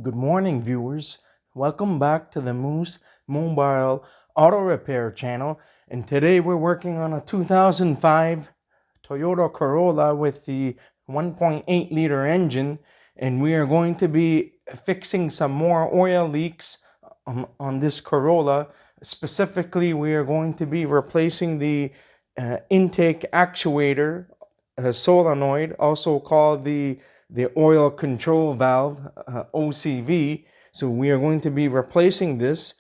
Good morning, viewers. Welcome back to the Moose Mobile Auto Repair channel. And today we're working on a 2005 Toyota Corolla with the 1.8 liter engine. And we are going to be fixing some more oil leaks on this Corolla. Specifically, we are going to be replacing the intake actuator solenoid, also called the oil control valve, OCV. So we are going to be replacing this,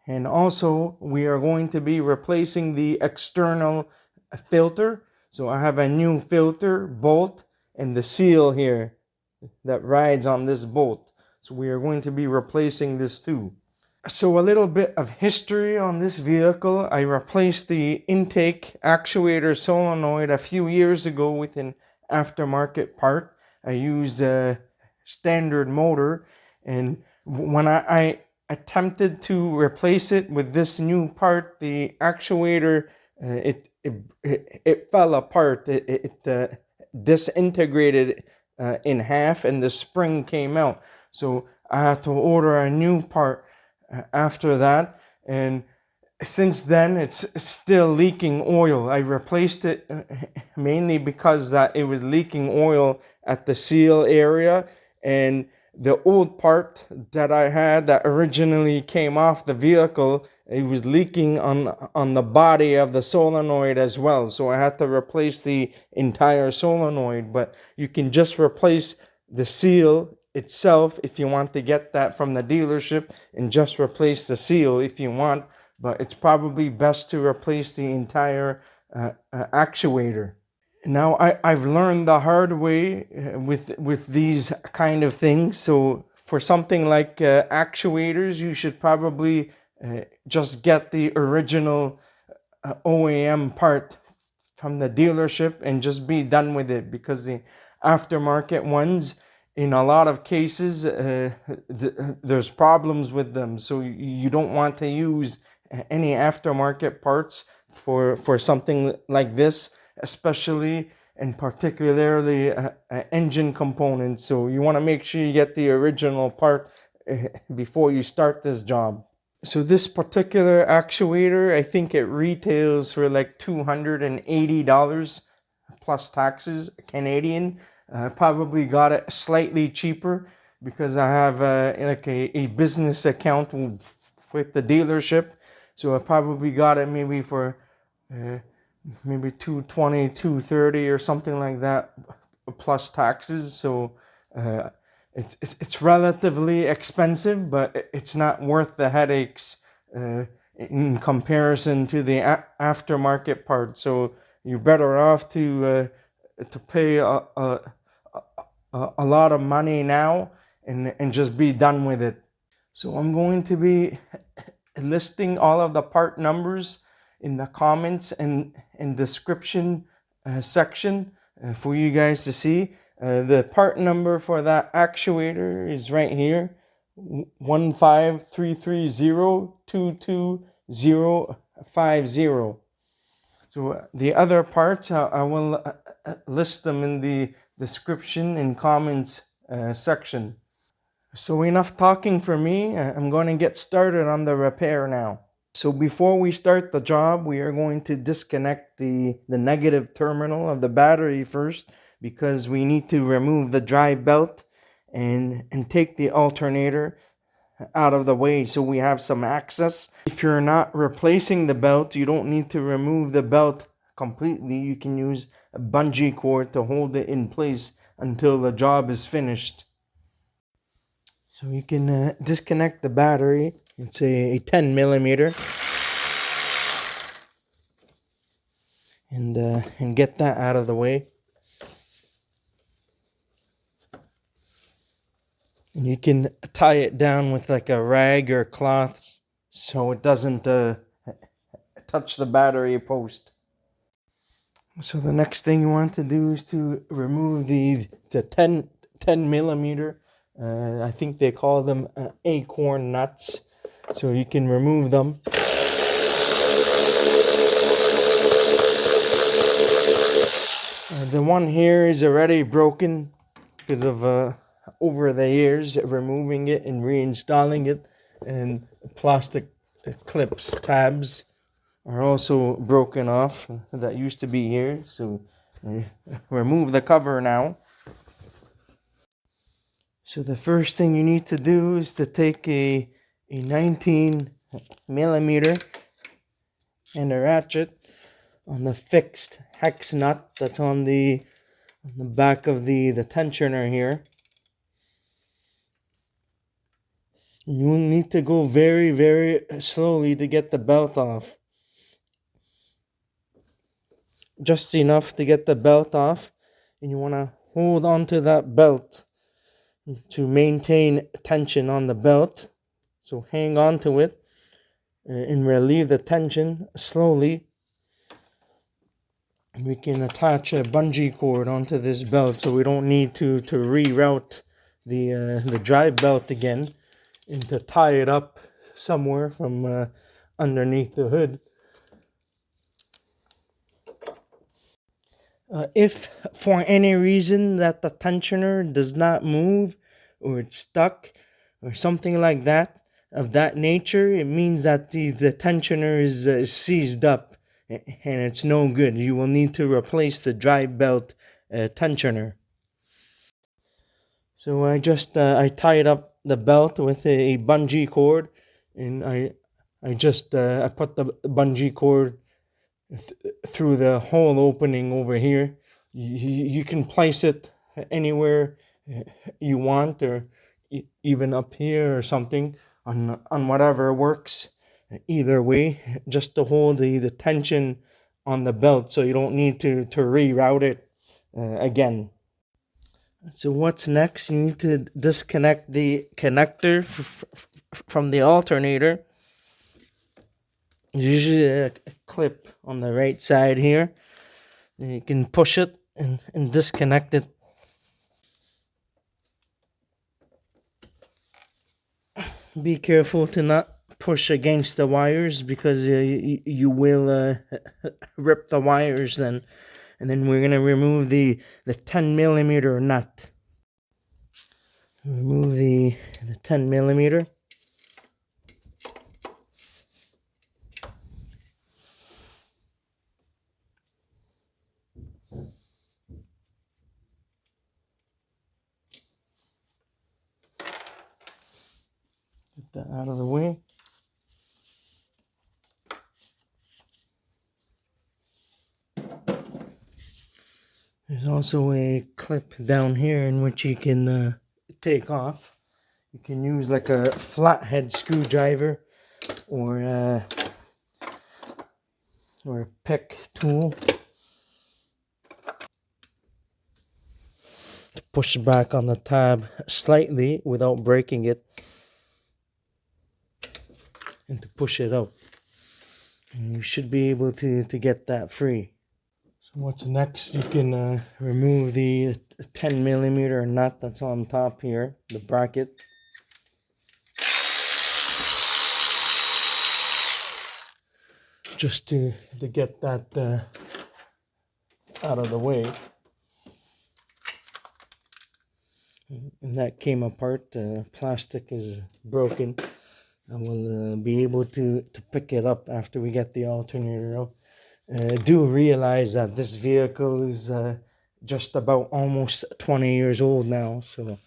and also we are going to be replacing the external filter. So I have a new filter bolt and the seal here that rides on this bolt. So we are going to be replacing this too. So a little bit of history on this vehicle. I replaced the intake actuator solenoid a few years ago with an aftermarket part. I used a standard motor, and when I attempted to replace it with this new part, the actuator it fell apart. It disintegrated in half, and the spring came out. So I had to order a new part after that, and since then it's still leaking oil. I replaced it mainly because that it was leaking oil at the seal area, and the old part that I had that originally came off the vehicle, it was leaking on the body of the solenoid as well. So I had to replace the entire solenoid. But you can just replace the seal itself if you want to get that from the dealership, and just replace the seal if you want. But it's probably best to replace the entire actuator. Now I've learned the hard way with these kind of things. So for something like actuators, you should probably just get the original OEM part from the dealership and just be done with it, because the aftermarket ones, in a lot of cases, there's problems with them. So you don't want to use any aftermarket parts for something like this, especially and particularly engine components. So you want to make sure you get the original part before you start this job. So this particular actuator, I think it retails for like $280 plus taxes Canadian. Probably got it slightly cheaper because I have like a business account with the dealership. So I probably got it maybe for maybe $220, $230 or something like that plus taxes. So it's relatively expensive, but it's not worth the headaches in comparison to the aftermarket part. So you're better off to pay a lot of money now and just be done with it. So I'm going to be listing all of the part numbers in the comments and description section for you guys to see. The part number for that actuator is right here, 153302250. So the other parts, I will list them in the description and comments section. So enough talking for me. I'm going to get started on the repair now. So before we start the job, we are going to disconnect the negative terminal of the battery first, because we need to remove the drive belt and take the alternator out of the way so we have some access. If you're not replacing the belt, you don't need to remove the belt completely. You can use a bungee cord to hold it in place until the job is finished. So you can disconnect the battery. It's a 10 millimeter, and get that out of the way. And you can tie it down with like a rag or cloth so it doesn't touch the battery post. So the next thing you want to do is to remove the 10 millimeter. I think they call them acorn nuts. So you can remove them. The one here is already broken because of over the years, removing it and reinstalling it, and plastic clips, tabs are also broken off that used to be here, so I remove the cover now. So the first thing you need to do is to take a 19 millimeter and a ratchet on the fixed hex nut that's on the back of the tensioner here. You need to go very, very slowly to get the belt off. Just enough to get the belt off, and you want to hold onto that belt to maintain tension on the belt. So hang on to it and relieve the tension slowly. We can attach a bungee cord onto this belt, so we don't need to reroute the drive belt again and to tie it up somewhere from underneath the hood. If for any reason that the tensioner does not move, or it's stuck or something like that of that nature, it means that the tensioner is seized up and it's no good. You will need to replace the drive belt tensioner. So I just I tied up the belt with a bungee cord, and I put the bungee cord through the hole opening over here. You can place it anywhere you want, or even up here or something, on whatever works. Either way, just to hold the tension on the belt, so you don't need to reroute it again. So what's next? You need to disconnect the connector from the alternator. There's usually a clip on the right side here. You can push it and disconnect it. Be careful to not push against the wires, because you will rip the wires then. And then we're going to remove the 10 millimeter nut. Remove the 10 millimeter. Get that out of the way. There's also a clip down here in which you can take off. You can use like a flathead screwdriver or a pick tool to push back on the tab slightly without breaking it, and to push it out. And you should be able to get that free. So what's next? You can remove the 10 millimeter nut that's on top here, the bracket. Just to get that out of the way. And that came apart. Plastic is broken. I will be able to pick it up after we get the alternator out. Do realize that this vehicle is just about almost 20 years old now, so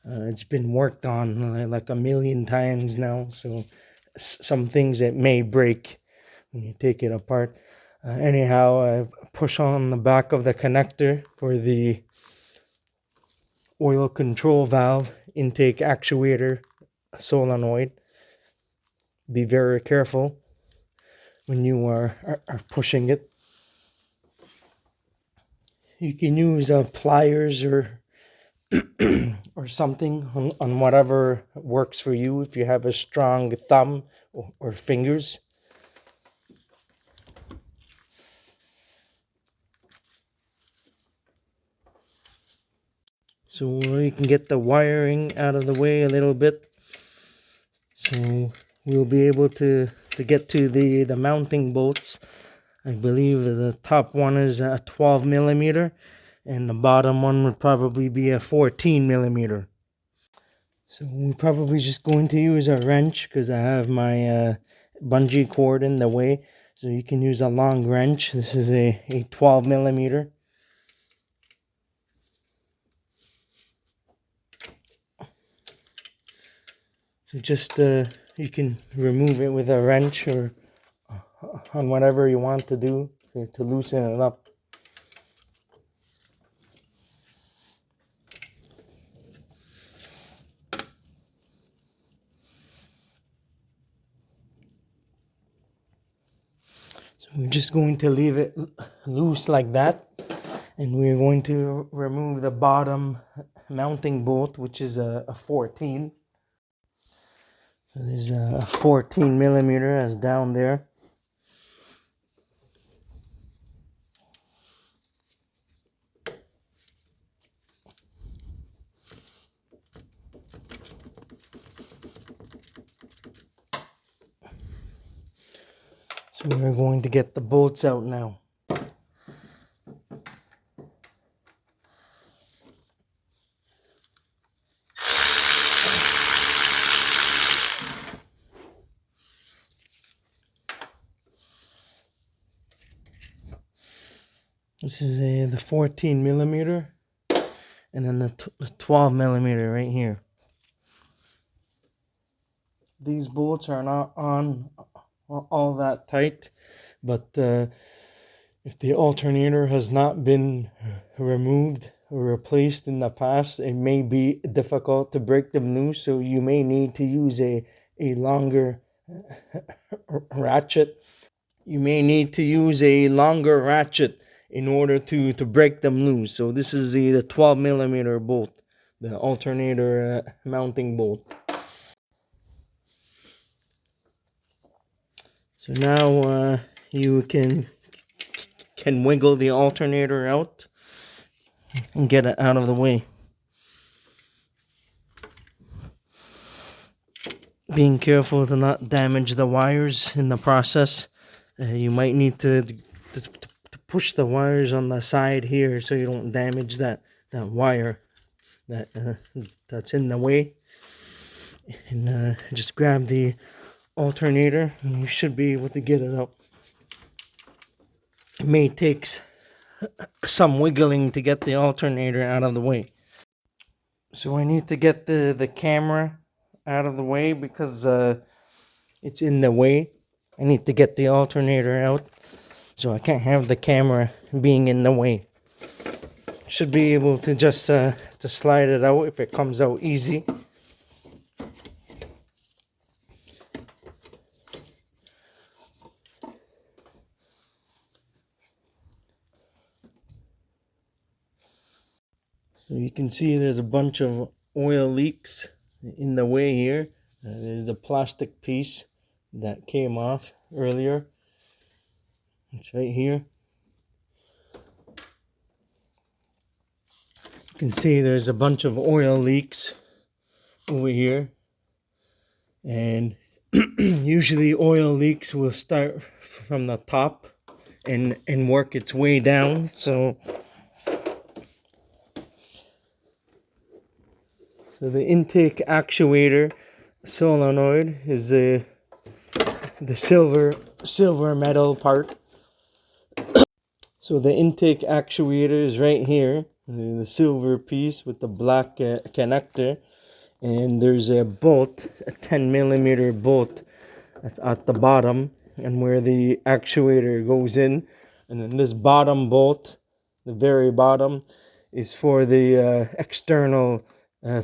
it's been worked on like a million times now, so some things it may break when you take it apart. Anyhow, I push on the back of the connector for the oil control valve intake actuator solenoid. Be very careful when you are pushing it. You can use pliers or or something on whatever works for you, if you have a strong thumb or fingers. So you can get the wiring out of the way a little bit. So we'll be able to get to the mounting bolts. I believe the top one is a 12 millimeter, and the bottom one would probably be a 14 millimeter. So we're probably just going to use a wrench because I have my bungee cord in the way. So you can use a long wrench. This is a 12 millimeter. So just you can remove it with a wrench or on whatever you want to do to loosen it up. So we're just going to leave it loose like that, and we're going to remove the bottom mounting bolt, which is a 14. So there's a 14 millimeter as down there. So we're going to get the bolts out now. This is the 14 millimeter, and then the 12 millimeter right here. These bolts are not on all that tight, but if the alternator has not been removed or replaced in the past, it may be difficult to break them loose, so you may need to use a longer ratchet. You may need to use a longer ratchet in order to break them loose. So this is the 12 millimeter bolt, the alternator mounting bolt. So now you can wiggle the alternator out and get it out of the way. Being careful to not damage the wires in the process. You might need to push the wires on the side here so you don't damage that wire that's in the way. And just grab the alternator and you should be able to get it out. It may take some wiggling to get the alternator out of the way. So I need to get the camera out of the way because it's in the way. I need to get the alternator out, so I can't have the camera being in the way. Should be able to just to slide it out if it comes out easy. So you can see there's a bunch of oil leaks in the way here. There's the plastic piece that came off earlier. It's right here. You can see there's a bunch of oil leaks over here. And usually oil leaks will start from the top and work its way down. So the intake actuator solenoid is the silver metal part. So the intake actuator is right here, the silver piece with the black connector, and there's a bolt, a 10 millimeter bolt that's at the bottom, and where the actuator goes in. And then this bottom bolt, the very bottom, is for the external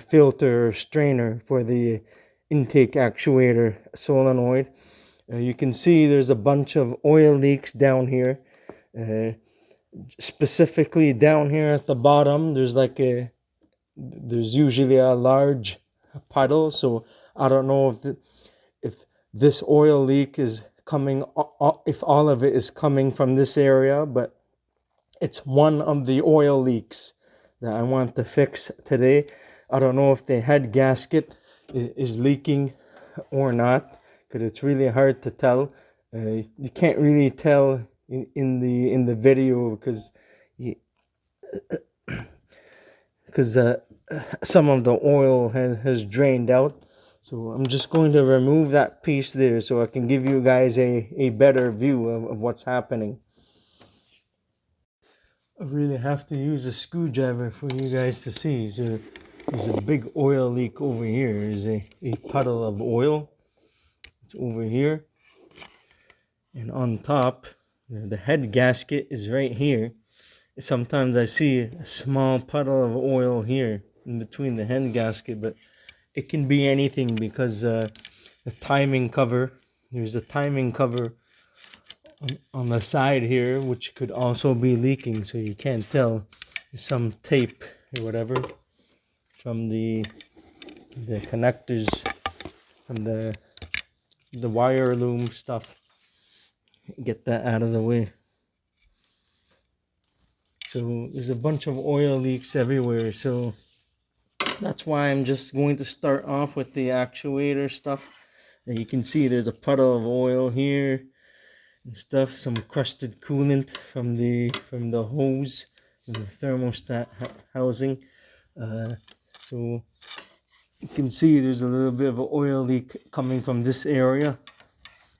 filter or strainer for the intake actuator solenoid. You can see there's a bunch of oil leaks down here. Specifically down here at the bottom, there's usually a large puddle. So I don't know if this oil leak is coming, if all of it is coming from this area, but it's one of the oil leaks that I want to fix today. I don't know if the head gasket is leaking or not, because it's really hard to tell. You can't really tell in the video because some of the oil has drained out. So I'm just going to remove that piece there so I can give you guys a better view of what's happening. I really have to use a screwdriver for you guys to see. So there's a big oil leak over here. There's a puddle of oil. It's over here. And on top, the head gasket is right here. Sometimes I see a small puddle of oil here in between the head gasket, but it can be anything because the timing cover, there's a timing cover on the side here, which could also be leaking, so you can't tell. There's some tape or whatever from the connectors, from the wire loom stuff. Get that out of the way. So there's a bunch of oil leaks everywhere, so that's why I'm just going to start off with the actuator stuff. And you can see there's a puddle of oil here and stuff, some crusted coolant from the hose and the thermostat housing. So you can see there's a little bit of an oil leak coming from this area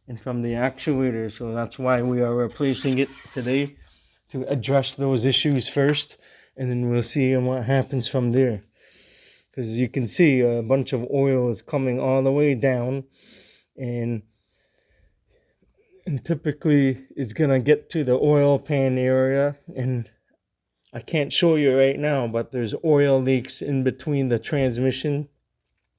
and from the actuator. So that's why we are replacing it today, to address those issues first, and then we'll see what happens from there. Because you can see a bunch of oil is coming all the way down, and typically it's gonna get to the oil pan area, and I can't show you right now, but there's oil leaks in between the transmission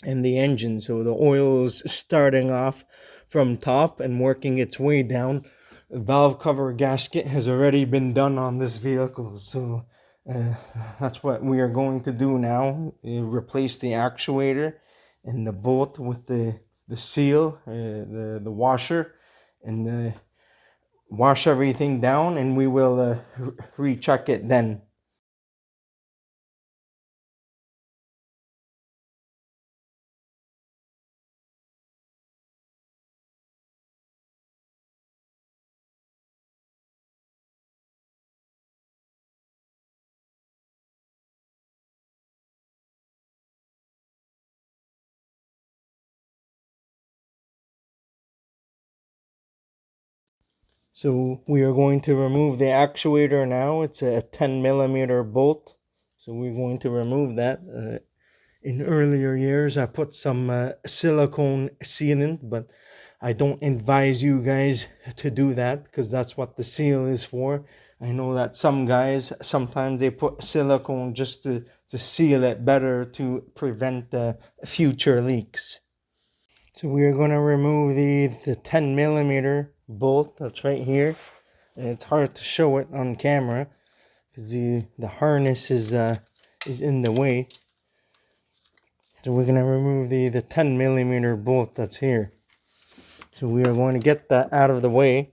and the engine. So the oil is starting off from top and working its way down. The valve cover gasket has already been done on this vehicle, so that's what we are going to do now. Replace the actuator and the bolt with the seal, the washer, and wash everything down, and we will recheck it then. So we are going to remove the actuator now. It's a 10 millimeter bolt. So we're going to remove that. In earlier years, I put some silicone sealant, but I don't advise you guys to do that because that's what the seal is for. I know that some guys, sometimes they put silicone just to seal it better to prevent future leaks. So we are going to remove the 10 millimeter bolt that's right here. And it's hard to show it on camera because the harness is in the way. So we're going to remove the 10 millimeter bolt that's here. So we are going to get that out of the way.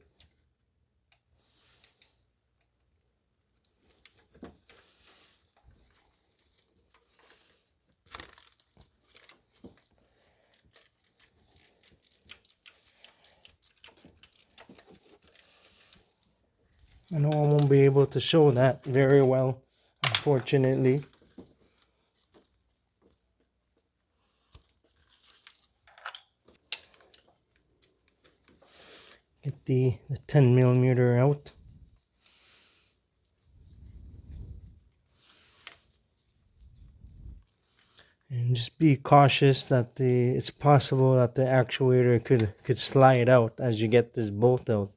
I know I won't be able to show that very well, unfortunately. Get the 10 millimeter out. And just be cautious that it's possible that the actuator could slide out as you get this bolt out.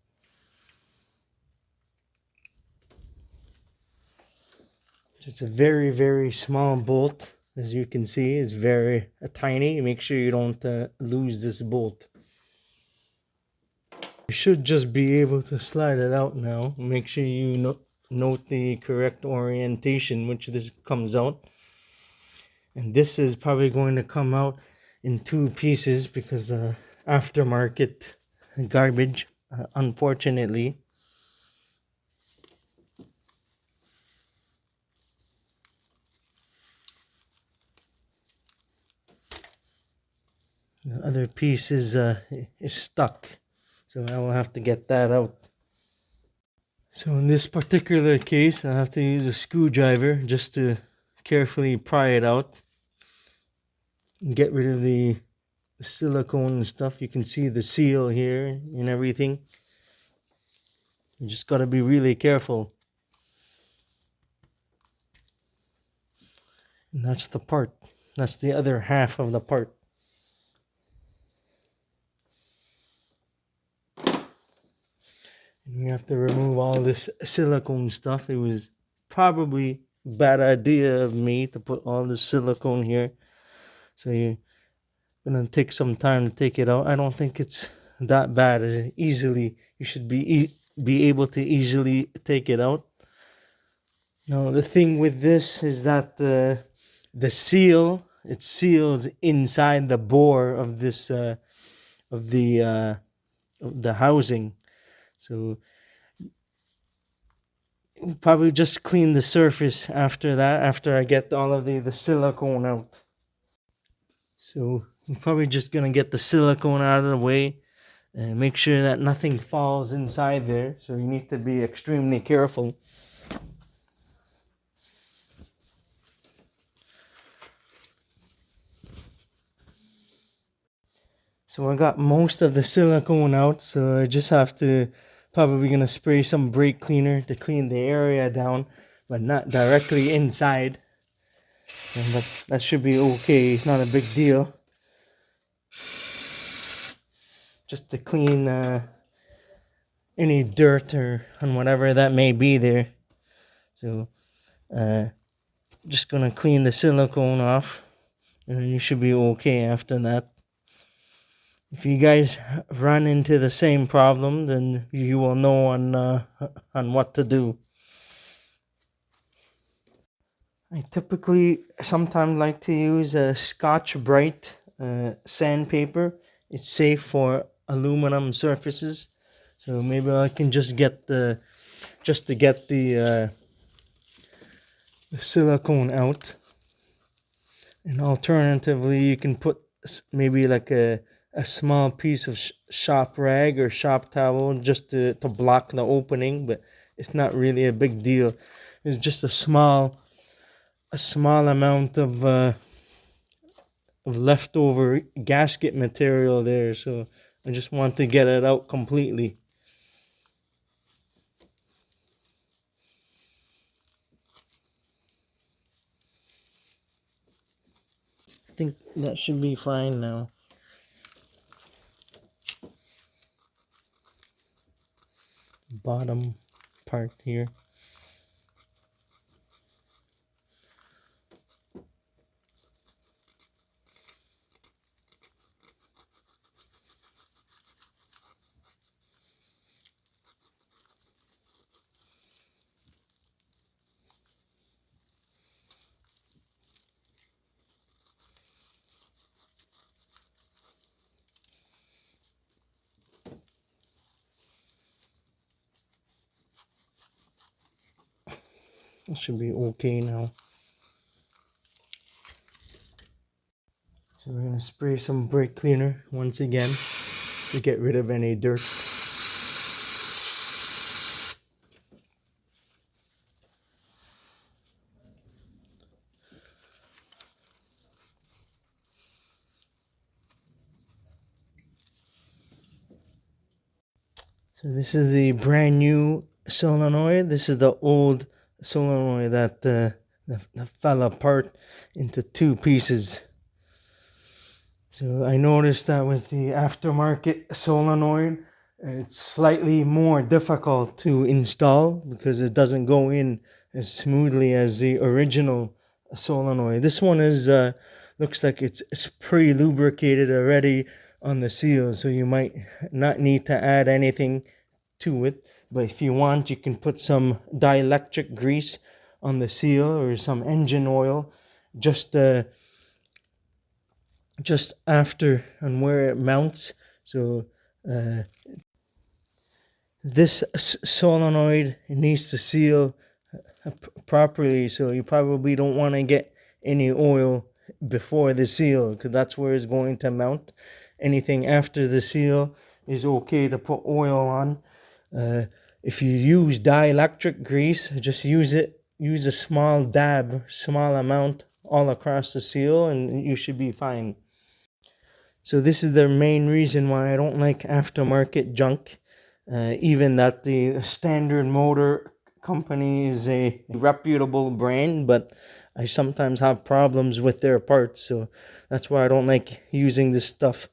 It's a very, very small bolt. As you can see, it's very tiny. Make sure you don't lose this bolt. You should just be able to slide it out now. Make sure you note the correct orientation which this comes out. And this is probably going to come out in two pieces because aftermarket garbage, unfortunately. The other piece is stuck, so I will have to get that out. So in this particular case, I have to use a screwdriver just to carefully pry it out and get rid of the silicone and stuff. You can see the seal here and everything. You just got to be really careful. And that's the part. That's the other half of the part. And we have to remove all this silicone stuff. It was probably a bad idea of me to put all this silicone here. So you're gonna take some time to take it out. I don't think it's that bad. Easily, you should be able to easily take it out. Now the thing with this is that the seal, it seals inside the bore of this of the housing. So probably just clean the surface after that, after I get all of the silicone out. So I'm probably just gonna get the silicone out of the way and make sure that nothing falls inside there. So you need to be extremely careful. So I got most of the silicone out, so I just have to probably gonna spray some brake cleaner to clean the area down, but not directly inside. But that should be okay. It's not a big deal. Just to clean any dirt or and whatever that may be there. So just gonna clean the silicone off, and you should be okay after that. If you guys run into the same problem, then you will know on what to do. I typically sometimes like to use a Scotch-Brite sandpaper. It's safe for aluminum surfaces, so maybe I can just get the silicone out. And alternatively, you can put maybe like a small piece of shop rag or shop towel just to block the opening, but it's not really a big deal. It's just a small amount of leftover gasket material there, so I just want to get it out completely. I think that should be fine now. Bottom part here. It should be okay now. So we're gonna spray some brake cleaner once again to get rid of any dirt. So this is the brand new solenoid. This is the old solenoid that fell apart into two pieces. So I noticed that with the aftermarket solenoid, it's slightly more difficult to install because it doesn't go in as smoothly as the original solenoid. This one is looks like it's pre-lubricated already on the seal, so you might not need to add anything to it. But if you want, you can put some dielectric grease on the seal or some engine oil just after and where it mounts. So this solenoid needs to seal properly, so you probably don't want to get any oil before the seal, because that's where it's going to mount. Anything after the seal is okay to put oil on. If you use dielectric grease, just use it use a small dab, small amount all across the seal, and you should be fine. So this is the main reason why I don't like aftermarket junk. Even that the Standard Motor Company is a reputable brand, but I sometimes have problems with their parts, so that's why I don't like using this stuff.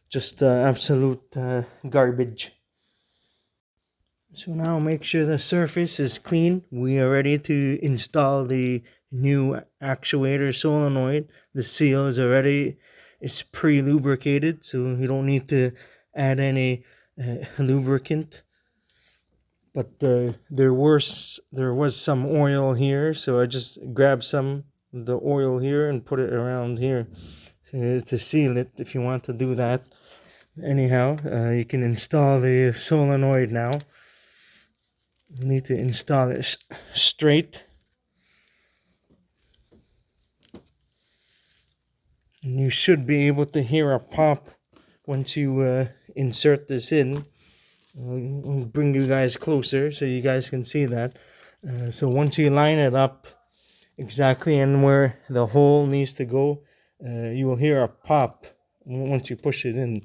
Just absolute garbage. So now make sure the surface is clean. We are ready to install the new actuator solenoid. The seal is already, it's pre-lubricated, so you don't need to add any lubricant. But there was some oil here, so I just grabbed some of the oil here and put it around here to seal it if you want to do that. Anyhow, you can install the solenoid now. You need to install it straight. And you should be able to hear a pop once you insert this in. I'll bring you guys closer so you guys can see that. So once you line it up exactly and where the hole needs to go, you will hear a pop once you push it in.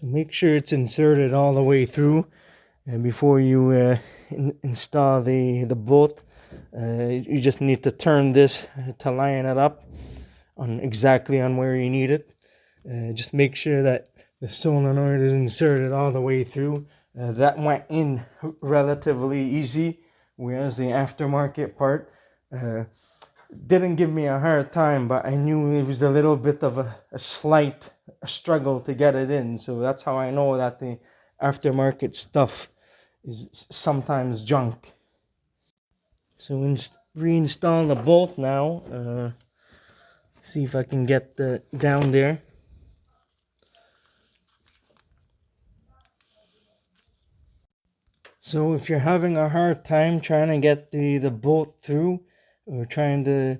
So make sure it's inserted all the way through before you install the bolt. You just need to turn this to line it up exactly on where you need it. Just make sure that the solenoid is inserted all the way through. That went in relatively easy, whereas the aftermarket part didn't give me a hard time, but I knew it was a little bit of a slight struggle to get it in. So that's how I know that the aftermarket stuff is sometimes junk. So reinstall the bolt now. See if I can get down there. So if you're having a hard time trying to get the bolt through, or trying to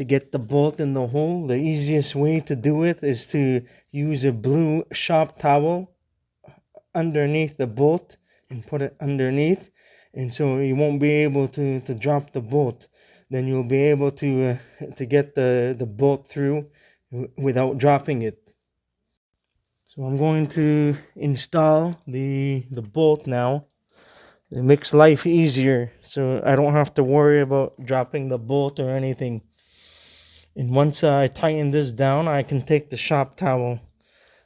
get the bolt in the hole, the easiest way to do it is to use a blue shop towel underneath the bolt and put it underneath, and so you won't be able to drop the bolt. Then you'll be able to get the bolt through without dropping it. So I'm going to install the bolt now. It makes life easier, so I don't have to worry about dropping the bolt or anything. And once I tighten this down, I can take the shop towel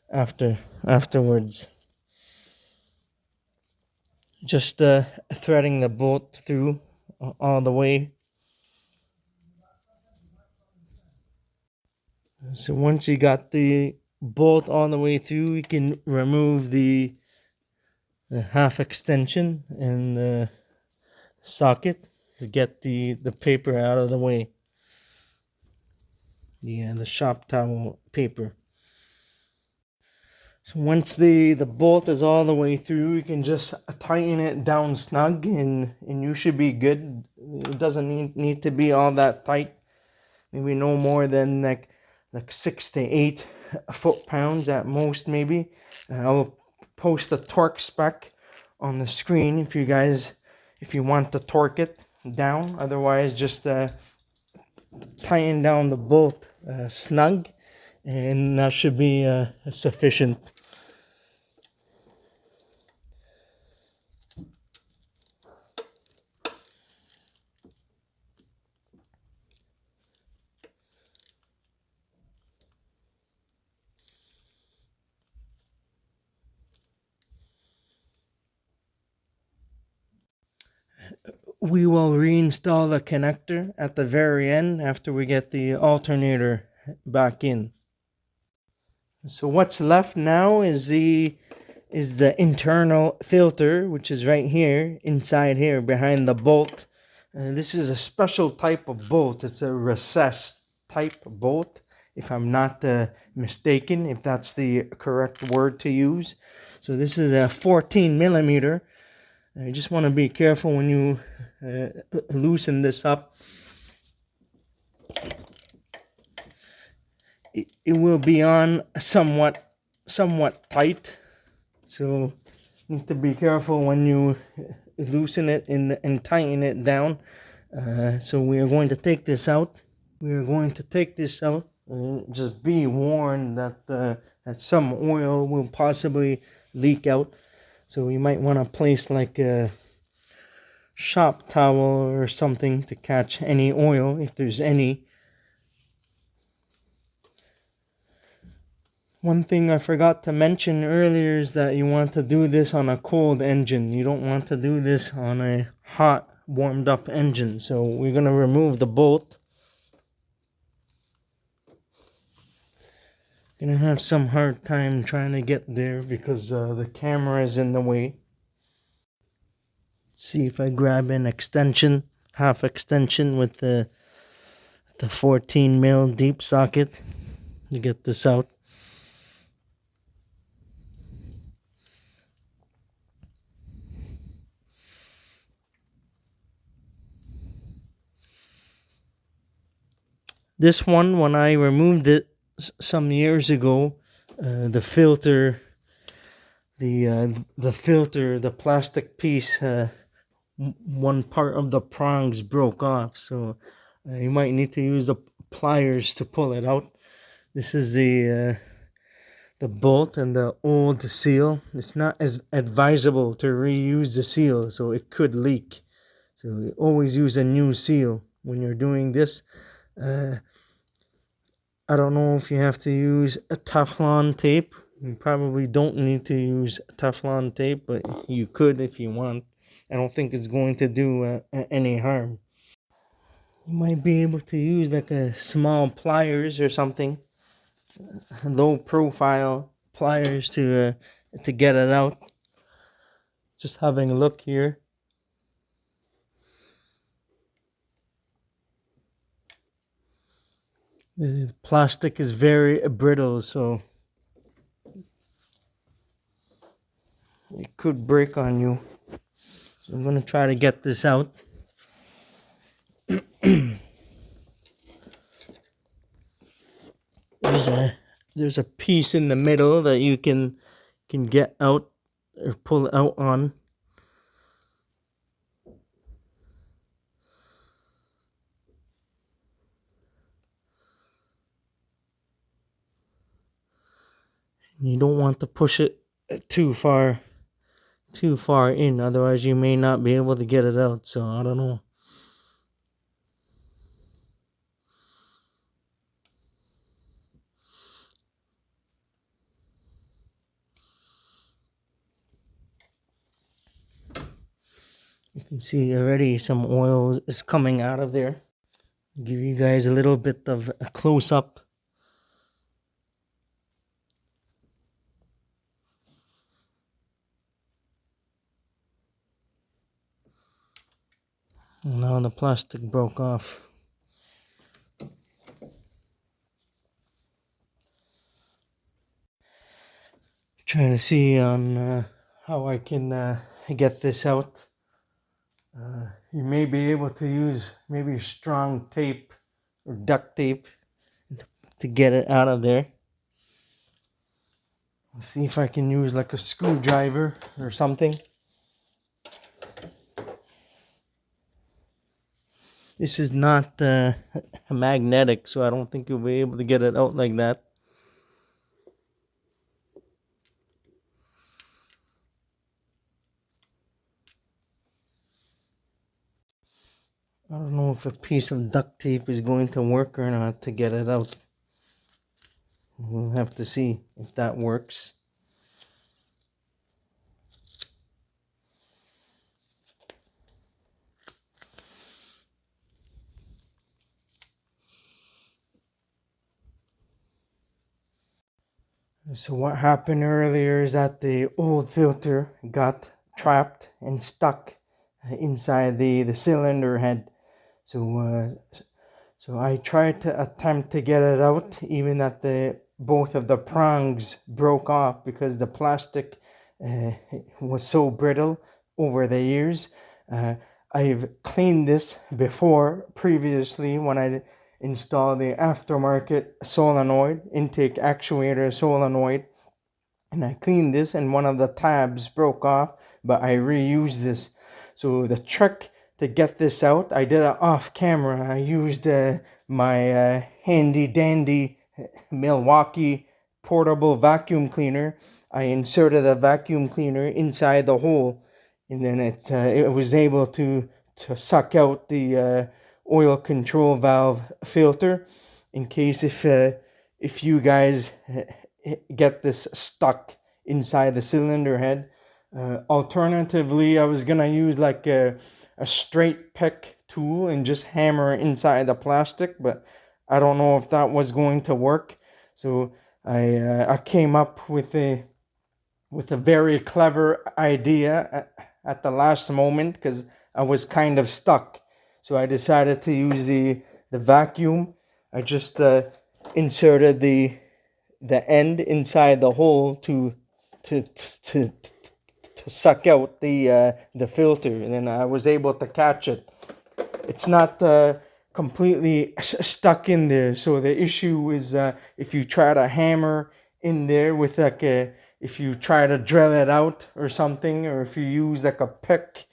afterwards. Just threading the bolt through all the way. So once you got the bolt all the way through, you can remove the half extension and the socket to get the paper out of the way. The shop towel paper. So once the bolt is all the way through, you can just tighten it down snug, and you should be good. It doesn't need to be all that tight. Maybe no more than like 6 to 8 foot-pounds at most, maybe. I'll post the torque spec on the screen if you want to torque it down. Otherwise, just tighten down the bolt snug, and that should be sufficient. We will reinstall the connector at the very end after we get the alternator back in. So what's left now is the internal filter, which is right here, inside here, behind the bolt. This is a special type of bolt. It's a recessed type bolt, if I'm not mistaken, if that's the correct word to use. So this is a 14 millimeter. You just want to be careful when you loosen this up. It will be on somewhat tight, so you need to be careful when you loosen it and tighten it down. So we are going to take this out. Just be warned that some oil will possibly leak out. So you might want to place like a shop towel or something to catch any oil if there's any. One thing I forgot to mention earlier is that you want to do this on a cold engine. You don't want to do this on a hot, warmed up engine. So we're going to remove the bolt. Gonna have some hard time trying to get there because the camera is in the way. See if I grab an extension, half extension with the 14 mil deep socket to get this out. This one, when I removed it some years ago, the filter, the plastic piece, one part of the prongs broke off, so you might need to use the pliers to pull it out. This is the bolt and the old seal. It's not as advisable to reuse the seal, so it could leak. So always use a new seal when you're doing this. I don't know if you have to use a Teflon tape. You probably don't need to use Teflon tape, but you could if you want. I don't think it's going to do any harm. You might be able to use like a small pliers or something, low profile pliers to get it out. Just having a look here. The plastic is very brittle, so it could break on you. So I'm going to try to get this out. There's a piece in the middle that you can get out or pull out on. You don't want to push it too far in, otherwise you may not be able to get it out. So I don't know. You can see already some oil is coming out of there. I'll give you guys a little bit of a close-up. Now the plastic broke off. Trying to see on how I can get this out. You may be able to use maybe strong tape or duct tape to get it out of there. Let's see if I can use like a screwdriver or something. This is not magnetic, so I don't think you'll be able to get it out like that. I don't know if a piece of duct tape is going to work or not to get it out. We'll have to see if that works. So what happened earlier is that the old filter got trapped and stuck inside the cylinder head. So I tried to attempt to get it out, even that both of the prongs broke off because the plastic was so brittle over the years. I've cleaned this previously when I installed the aftermarket solenoid, intake actuator solenoid. And I cleaned this and one of the tabs broke off, but I reused this. So the trick to get this out, I did it off camera. I used my handy dandy Milwaukee portable vacuum cleaner. I inserted a vacuum cleaner inside the hole, and then it was able to suck out the oil control valve filter, in case if you guys get this stuck inside the cylinder head. Alternatively, I was gonna use like a straight pick tool and just hammer inside the plastic, but I don't know if that was going to work. So I came up with a very clever idea at the last moment, because I was kind of stuck. So I decided to use the vacuum. I just inserted the end inside the hole to to to suck out the filter, and then I was able to catch it. It's not completely stuck in there. So the issue is if you try to hammer in there with like if you try to drill it out or something, or if you use like a pick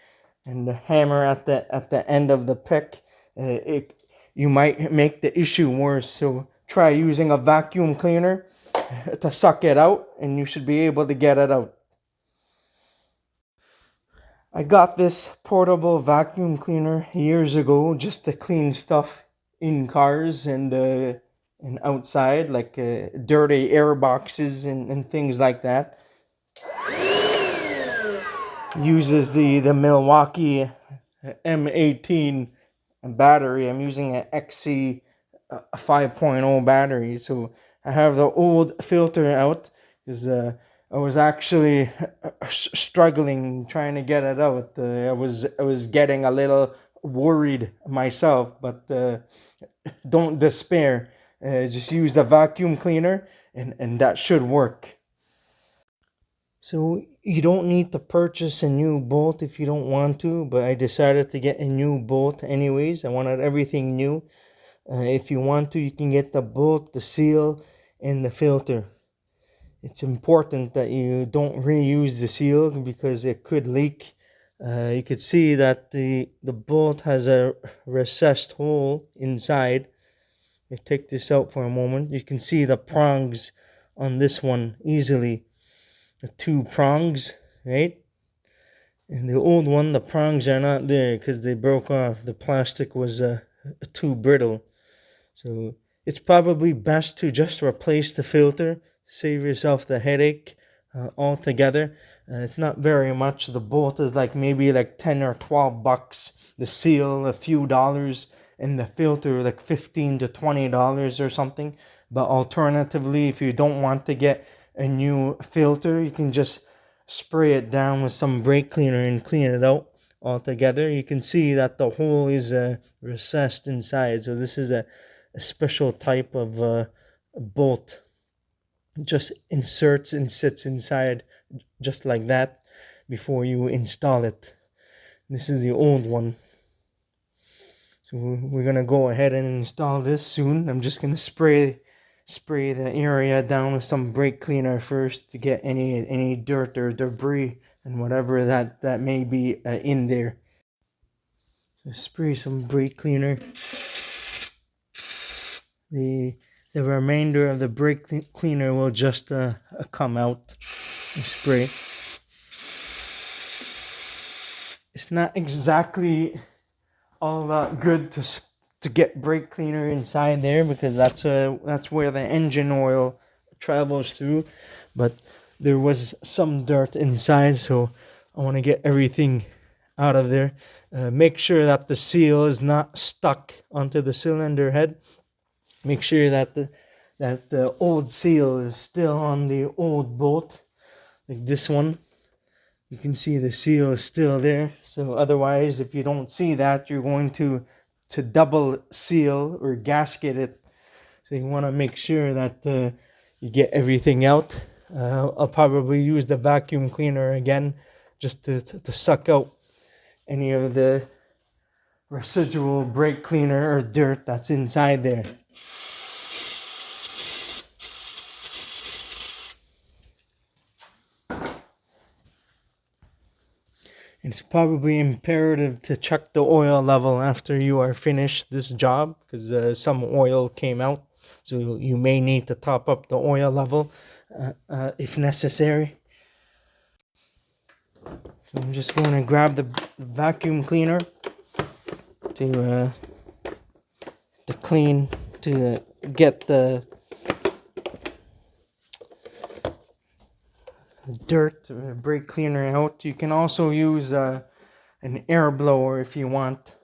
and the hammer at the end of the pick, you might make the issue worse. So try using a vacuum cleaner to suck it out, and you should be able to get it out. I got this portable vacuum cleaner years ago just to clean stuff in cars and outside, like dirty air boxes and things like that. Uses the Milwaukee M18 battery. I'm using an XC 5.0 battery, so I have the old filter out because I was actually struggling trying to get it out. I was getting a little worried myself, but don't despair. Just use the vacuum cleaner, and that should work. So you don't need to purchase a new bolt if you don't want to, but I decided to get a new bolt anyways. I wanted everything new. If you want to, you can get the bolt, the seal, and the filter. It's important that you don't reuse the seal because it could leak. You could see that the bolt has a recessed hole inside. I take this out for a moment. You can see the prongs on this one easily. The two prongs, right? And the old one, the prongs are not there because they broke off. The plastic was too brittle. So it's probably best to just replace the filter. Save yourself the headache altogether. It's not very much. The bolt is like maybe like 10 or 12 bucks. The seal, a few dollars. And the filter like $15 to $20 or something. But alternatively, if you don't want to get a new filter, you can just spray it down with some brake cleaner and clean it out altogether. You can see that the hole is recessed inside. So this is a special type of bolt. Just inserts and sits inside just like that before you install it. This is the old one. So we're gonna go ahead and install this soon. I'm just gonna spray the area down with some brake cleaner first to get any dirt or debris and whatever that may be in there. So spray some brake cleaner. The remainder of the brake cleaner will just come out and spray. It's not exactly all that good to get brake cleaner inside there because that's where the engine oil travels through, but there was some dirt inside, so I want to get everything out of there. Make sure that the seal is not stuck onto the cylinder head. Make sure that the old seal is still on the old bolt, like this one. You can see the seal is still there. So otherwise, if you don't see that, you're going to double seal or gasket it. So you want to make sure that you get everything out. I'll probably use the vacuum cleaner again just to suck out any of the residual brake cleaner or dirt that's inside there. It's probably imperative to check the oil level after you are finished this job, because some oil came out, so you may need to top up the oil level if necessary. So I'm just going to grab the vacuum cleaner to clean, to get the dirt, brake cleaner out. You can also use an air blower if you want.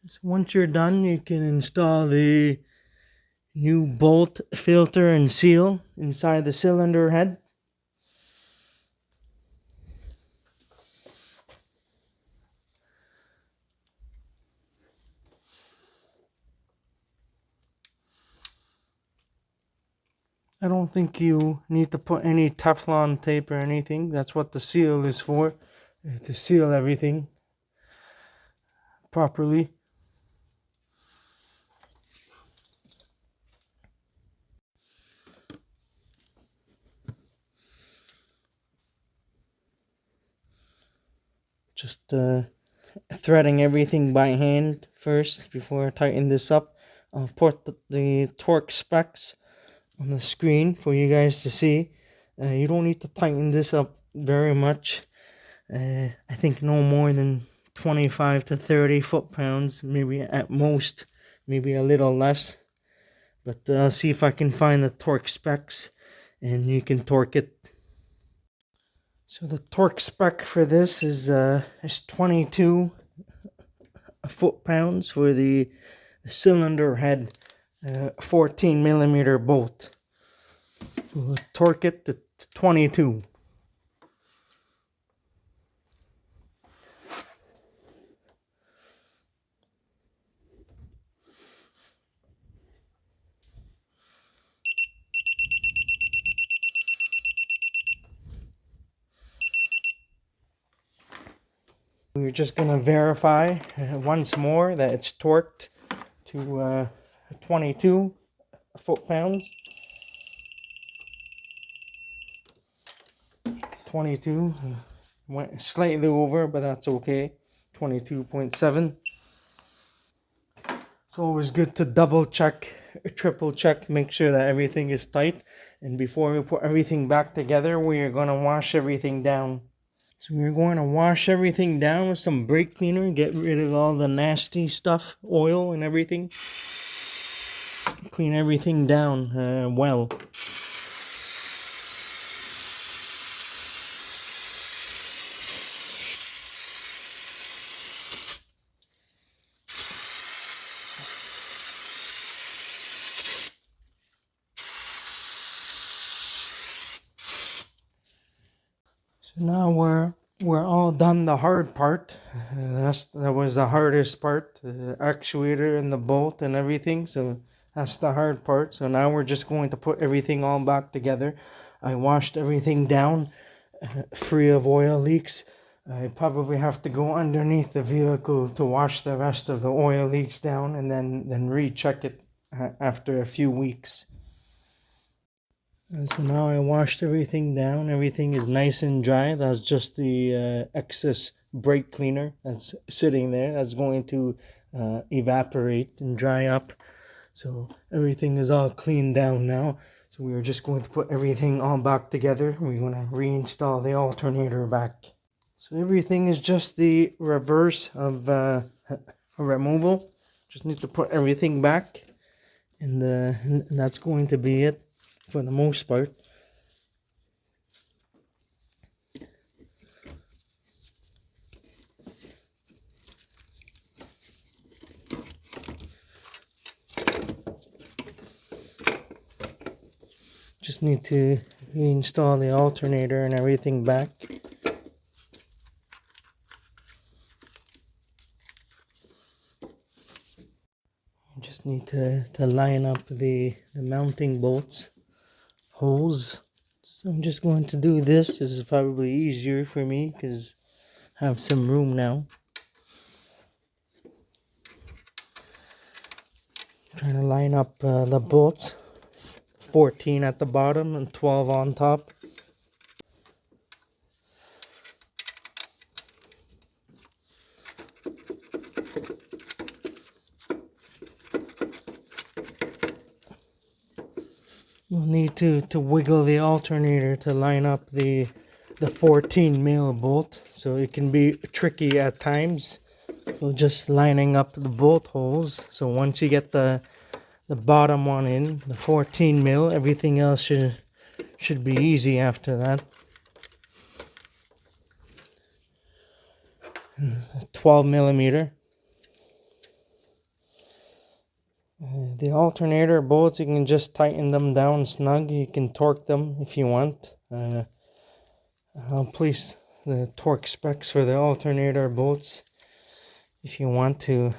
So once you're done, you can install the new bolt, filter, and seal inside the cylinder head. I don't think you need to put any Teflon tape or anything. That's what the seal is for, to seal everything properly. Just threading everything by hand first before I tighten this up. I'll put the torque specs on the screen for you guys to see. You don't need to tighten this up very much. I think no more than 25 to 30 foot-pounds, maybe at most, maybe a little less. But I'll see if I can find the torque specs and you can torque it. So the torque spec for this is 22 foot-pounds for the cylinder head 14 millimeter bolt. We'll torque it to 22. We're just going to verify once more that it's torqued to 22 foot-pounds. 22, went slightly over, but that's okay. 22.7. It's always good to double check, triple check, make sure that everything is tight. And before we put everything back together, we are going to wash everything down. So we're going to wash everything down with some brake cleaner, get rid of all the nasty stuff, oil and everything. Clean everything down well. So now we're all done the hard part. That was the hardest part, the actuator and the bolt and everything. So that's the hard part. So now we're just going to put everything all back together. I washed everything down, free of oil leaks. I probably have to go underneath the vehicle to wash the rest of the oil leaks down and then recheck it after a few weeks. And so now I washed everything down. Everything is nice and dry. That's just the excess brake cleaner that's sitting there. That's going to evaporate and dry up. So everything is all cleaned down now. So we are just going to put everything all back together. We're going to reinstall the alternator back. So everything is just the reverse of a removal. Just need to put everything back. And that's going to be it for the most part. Just need to reinstall the alternator and everything back. Just need to line up the mounting bolts holes. So I'm just going to do this. This is probably easier for me because I have some room now. Trying to line up the bolts. 14 at the bottom and 12 on top. We'll need to wiggle the alternator to line up the 14 mil bolt, so it can be tricky at times. So just lining up the bolt holes. So once you get the bottom one in, the 14 mil, everything else should be easy after that. 12 millimeter. The alternator bolts, you can just tighten them down snug. You can torque them if you want. I'll place the torque specs for the alternator bolts if you want to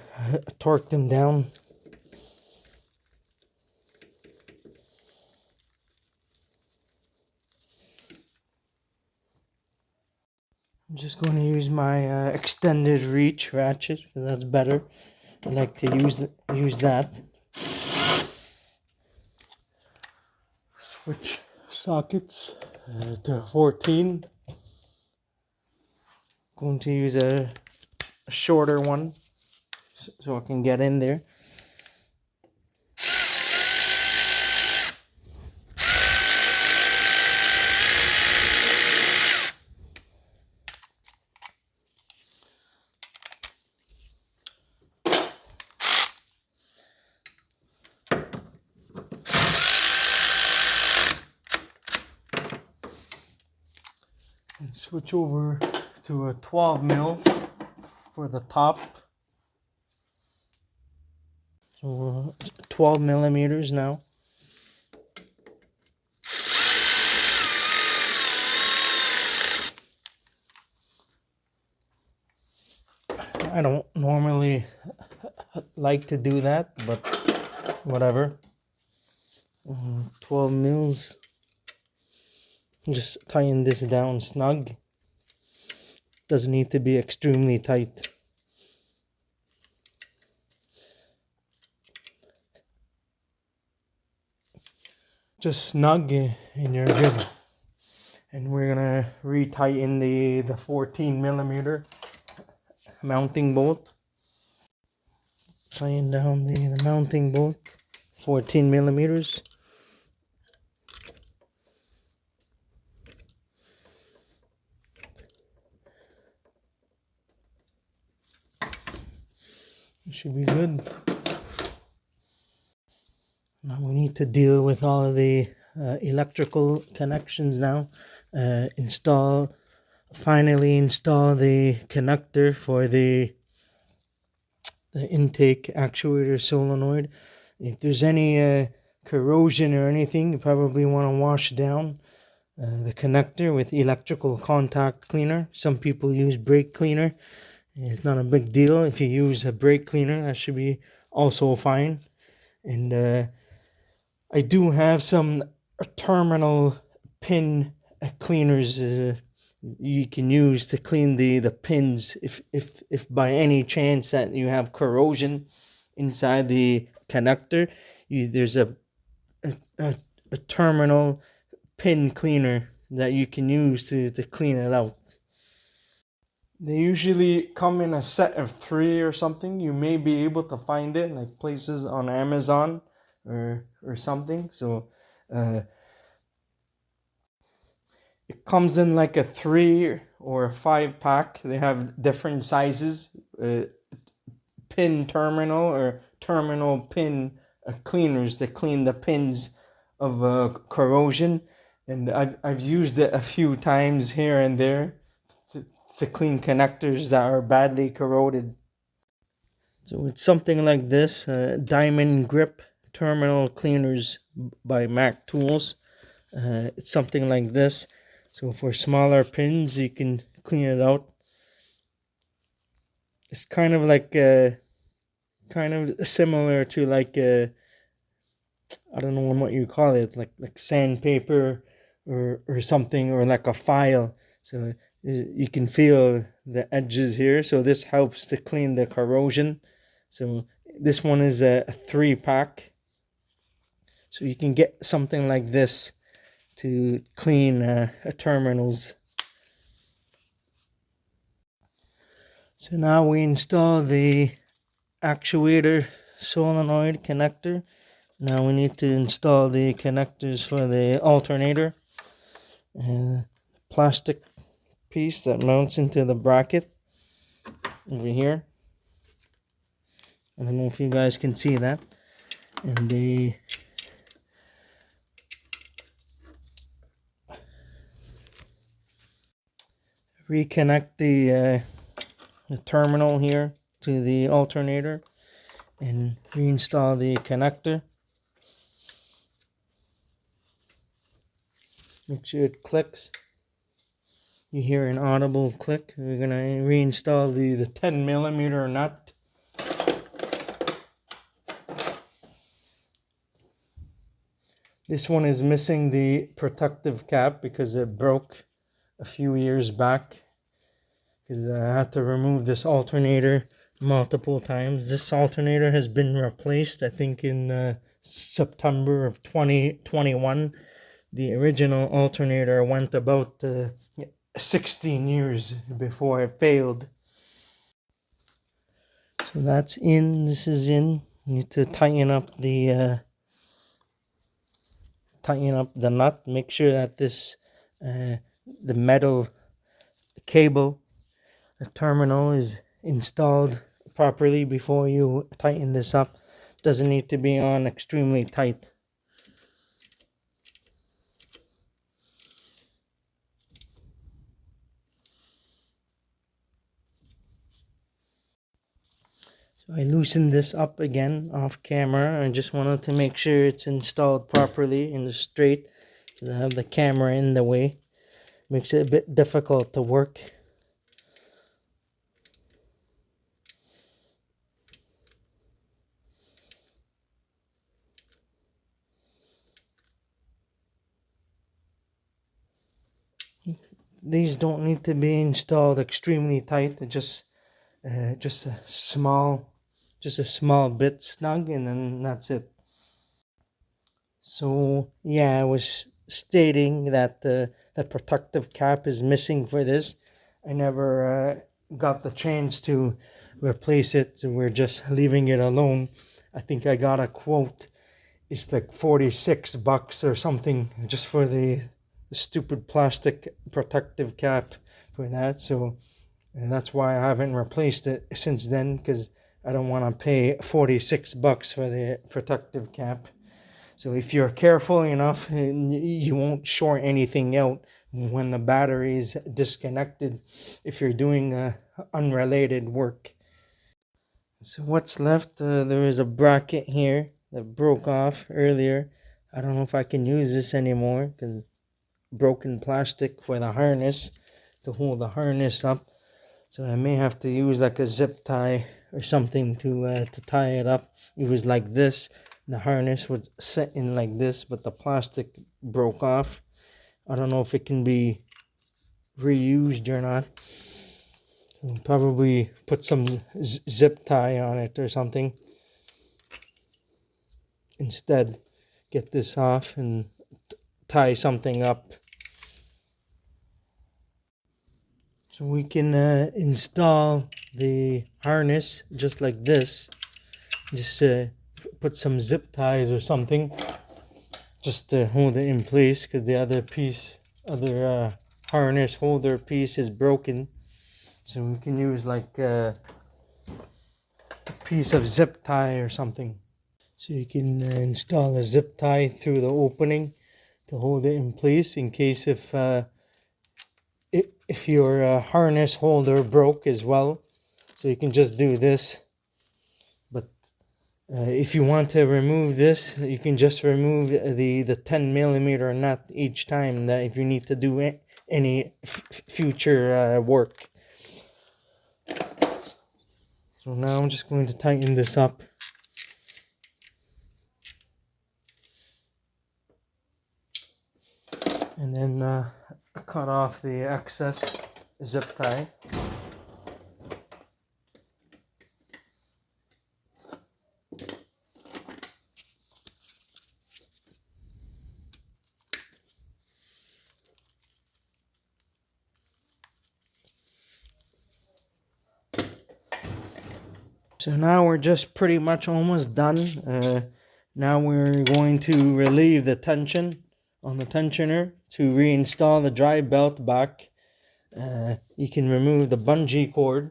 torque them down. I'm just going to use my extended reach ratchet because that's better. I like to use that. Switch sockets to 14. Going to use a shorter one so I can get in there. And switch over to a 12 mil for the top. So 12 millimeters now. I don't normally like to do that, but whatever. 12 mils. Just tying this down snug. Doesn't need to be extremely tight. Just snug and you're good. And we're gonna retighten the 14 millimeter mounting bolt. Tying down the mounting bolt, 14 millimeters. It should be good. Now we need to deal with all of the electrical connections now. Finally install the connector for the intake actuator solenoid. If there's any corrosion or anything, you probably want to wash down the connector with electrical contact cleaner. Some people use brake cleaner. It's not a big deal. If you use a brake cleaner, that should be also fine. And I do have some terminal pin cleaners you can use to clean the pins if by any chance that you have corrosion inside the connector. There's a terminal pin cleaner that you can use to clean it out. They usually come in a set of 3 or something. You may be able to find it like places on Amazon or something. So it comes in like a 3 or 5 pack. They have different sizes. Pin terminal or terminal pin cleaners to clean the pins of corrosion. And I've used it a few times here and there to clean connectors that are badly corroded. So it's something like this, diamond grip terminal cleaners by Mac Tools. It's something like this. So for smaller pins, you can clean it out. It's kind of like kind of similar to like I don't know what you call it, like sandpaper or something, or like a file. So you can feel the edges here. So this helps to clean the corrosion. So this one is a 3-pack. So you can get something like this to clean terminals. So now we install the actuator solenoid connector. Now we need to install the connectors for the alternator. Plastic piece that mounts into the bracket over here. I don't know if you guys can see that. And the reconnect the terminal here to the alternator and reinstall the connector. Make sure it clicks. You hear an audible click. We're going to reinstall the 10mm nut. This one is missing the protective cap because it broke a few years back. Because I had to remove this alternator multiple times. This alternator has been replaced, I think, in September of 2021. The original alternator went about 16 years before it failed. So that's in. This is in. You need to tighten up the nut. Make sure that this the metal cable, the terminal, is installed properly before you tighten this up. Doesn't need to be on extremely tight. So I loosened this up again off camera. I just wanted to make sure it's installed properly in the straight, because I have the camera in the way. Makes it a bit difficult to work. These don't need to be installed extremely tight. Just a small bit snug, and then that's it. So yeah, I was stating that the protective cap is missing for this. I never got the chance to replace it. We're just leaving it alone. I think I got a quote. It's like $46 or something just for the stupid plastic protective cap for that. So and that's why I haven't replaced it since then, because I don't want to pay $46 for the protective cap. So if you're careful enough, you won't short anything out when the battery is disconnected if you're doing unrelated work. So what's left? There is a bracket here that broke off earlier. I don't know if I can use this anymore because broken plastic for the harness to hold the harness up. So I may have to use like a zip tie or something to tie it up. It was like this. The harness was set in like this, but the plastic broke off. I don't know if it can be reused or not. I'll probably put some zip tie on it or something instead. Get this off and tie something up. So we can install the harness just like this. Just put some zip ties or something just to hold it in place, because the other harness holder piece is broken. So we can use like a piece of zip tie or something. So you can install a zip tie through the opening to hold it in place in case if your harness holder broke as well. So you can just do this. But if you want to remove this, you can just remove the 10mm nut each time, that if you need to do any future work. So now I'm just going to tighten this up. And then cut off the excess zip tie. So now we're just pretty much almost done. Now we're going to relieve the tension on the tensioner to reinstall the drive belt back. You can remove the bungee cord.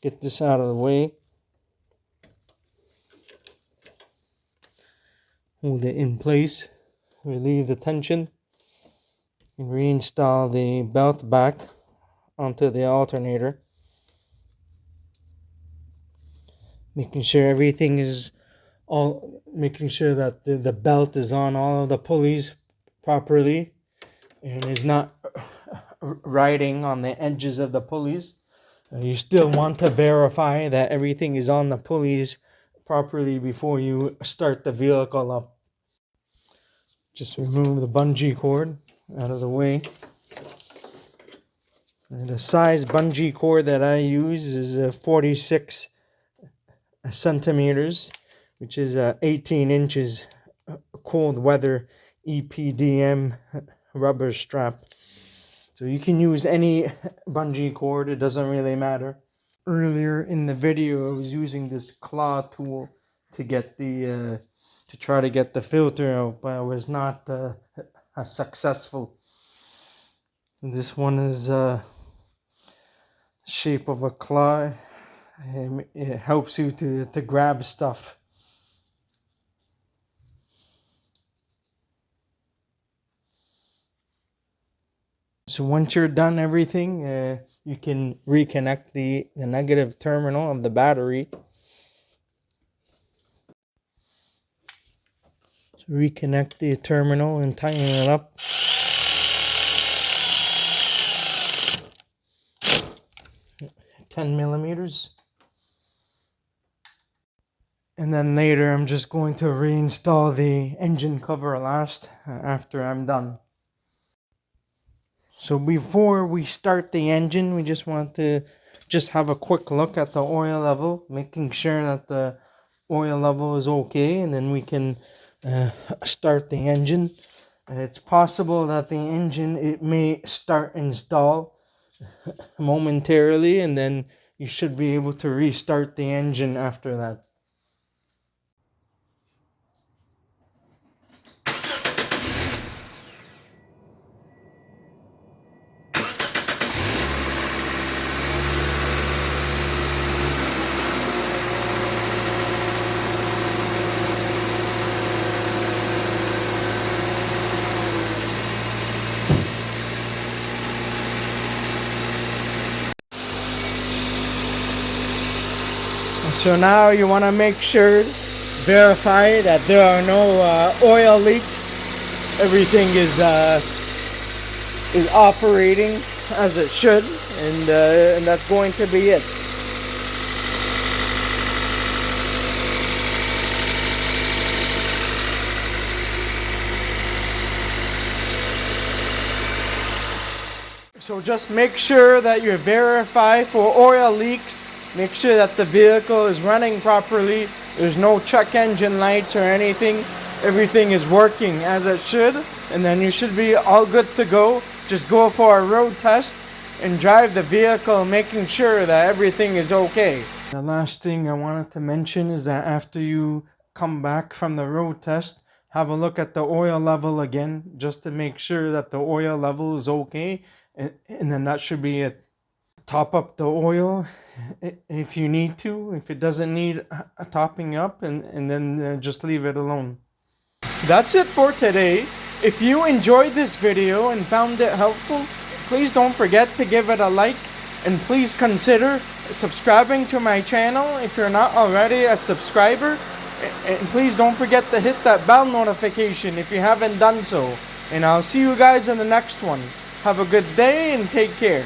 Get this out of the way. Hold it in place. Relieve the tension. And reinstall the belt back onto the alternator. Making sure everything is making sure that the belt is on all of the pulleys properly and is not riding on the edges of the pulleys. You still want to verify that everything is on the pulleys properly before you start the vehicle up. Just remove the bungee cord out of the way. And the size bungee cord that I use is 46 centimeters, which is 18 inches cold weather EPDM rubber strap. So you can use any bungee cord, it doesn't really matter. Earlier in the video I was using this claw tool to get the to try to get the filter out, but I was not successful. This one is shape of a claw. It helps you to grab stuff. So once you're done everything, you can reconnect the negative terminal of the battery. So reconnect the terminal and tighten it up. $10 millimeters. And then later I'm just going to reinstall the engine cover last after I'm done. So before we start the engine, we just want to have a quick look at the oil level, making sure that the oil level is okay, and then we can start the engine. It's possible that the engine, it may start and stall momentarily, and then you should be able to restart the engine after that. So now you want to make sure, verify that there are no oil leaks. Everything is operating as it should, and that's going to be it. So just make sure that you verify for oil leaks. Make sure that the vehicle is running properly. There's no check engine lights or anything. Everything is working as it should. And then you should be all good to go. Just go for a road test and drive the vehicle, making sure that everything is okay. The last thing I wanted to mention is that after you come back from the road test, have a look at the oil level again, just to make sure that the oil level is okay. And then that should be it. Top up the oil if you need to. If it doesn't need a topping up, and then just leave it alone. That's it for today. If you enjoyed this video and found it helpful, please don't forget to give it a like, and please consider subscribing to my channel if you're not already a subscriber, and please don't forget to hit that bell notification if you haven't done so. And I'll see you guys in the next one. Have a good day and take care.